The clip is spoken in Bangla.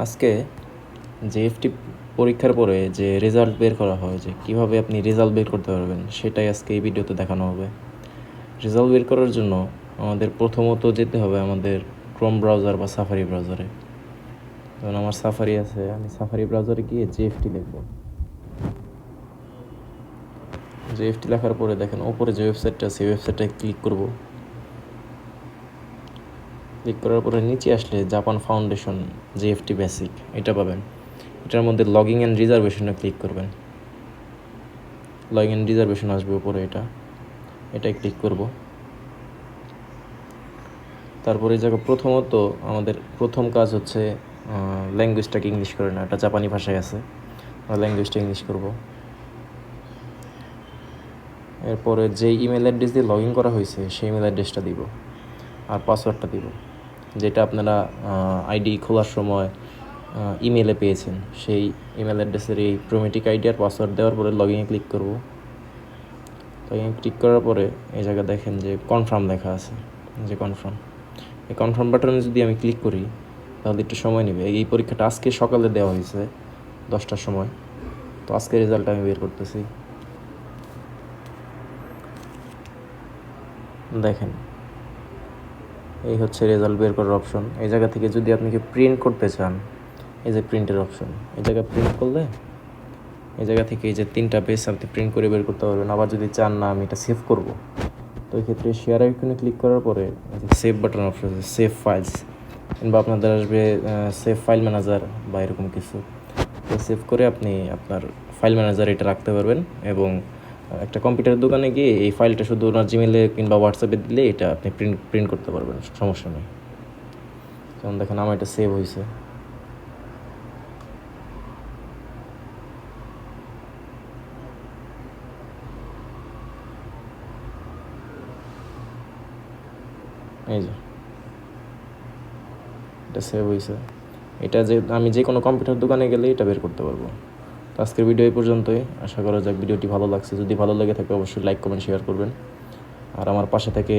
আজকে জেএফটি পরীক্ষার পরে যে রেজাল্ট বের করা হয়, যে কীভাবে আপনি রেজাল্ট বের করতে পারবেন, সেটাই আজকে এই ভিডিওতে দেখানো হবে। রেজাল্ট বের করার জন্য আমাদের প্রথমত যেতে হবে আমাদের ক্রোম ব্রাউজার বা সাফারি ব্রাউজারে। যেমন আমার সাফারি আছে, আমি সাফারি ব্রাউজারে গিয়ে জেএফটি লিখব। জেএফটি লেখার পরে দেখেন ওপরে যে ওয়েবসাইটটা আছে, সেই ওয়েবসাইটটায় ক্লিক করব। ক্লিক করার পরে নিচে আসলে জাপান ফাউন্ডেশন জেএফটি বেসিক এটা পাবেন। এটার মধ্যে লগইন অ্যান্ড রিজার্ভেশনে ক্লিক করবেন। লগইন অ্যান্ড রিজার্ভেশন আসবে উপরে, এটাই ক্লিক করব। তারপরে এই জায়গায় প্রথমত আমাদের প্রথম কাজ হচ্ছে ল্যাঙ্গুয়েজটাকে ইংলিশ করে না, এটা জাপানি ভাষায় আছে, ল্যাঙ্গুয়েজটা ইংলিশ করব। এরপরে যে ইমেল অ্যাড্রেস দিয়ে লগ ইন করা হয়েছে সেই ইমেল অ্যাড্রেসটা দিব, আর পাসওয়ার্ডটা দিব, যেটা আপনারা আইডি খোলার সময় ইমেলে পেয়েছেন। সেই ইমেল অ্যাড্রেসের এই প্রোমেটিক আইডি আর পাসওয়ার্ড দেওয়ার পরে লগ ইনে ক্লিক করব। লগ ইনে ক্লিক করার পরে এই জায়গায় দেখেন যে কনফার্ম লেখা আছে, যে কনফার্ম, এই কনফার্ম বাটনে যদি আমি ক্লিক করি তাহলে একটু সময় নেবে। এই পরীক্ষাটা আজকে সকালে দেওয়া হয়েছে 10টার সময়, তো আজকে রেজাল্ট আমি বের করতেছি। দেখেন এই হচ্ছে রেজাল্ট বের করার অপশন। এই জায়গা থেকে যদি আপনি কি প্রিন্ট করতে চান, এই যে প্রিন্টের অপশন, এই জায়গায় প্রিন্ট করলে এই জায়গা থেকে এই যে 3টা পেজ আপনি প্রিন্ট করে বের করতে পারবেন। আবার যদি চান না আমি এটা সেভ করব, তো এই ক্ষেত্রে শেয়ার আইকনে ক্লিক করার পরে সেভ বাটন অপশন আছে, সেভ ফাইলস, কিংবা আপনাদের আসবে সেভ ফাইল ম্যানেজার বা এরকম কিছু। তো সেভ করে আপনি আপনার ফাইল ম্যানেজার এটা রাখতে পারবেন, এবং একটা কম্পিউটারের দোকানে গিয়ে এই ফাইলটা শুধু ওনার জিমেলে কিংবা হোয়াটসঅ্যাপে দিলে এটা আপনি প্রিন্ট করতে পারবেন, সমস্যা নেই। যেমন দেখেন আমার এটা সেভ হয়েছে। এই যে এটা সেভ হয়েছে। এটা যে আমি যে কোনো কম্পিউটার দোকানে গেলে এটা বের করতে পারবো। তো আজকের ভিডিও এই পর্যন্তই। আশা করা যাক ভিডিওটি ভালো লাগছে। যদি ভালো লেগে থাকে অবশ্যই লাইক কমেন্ট শেয়ার করবেন, আর আমার পাশে থেকে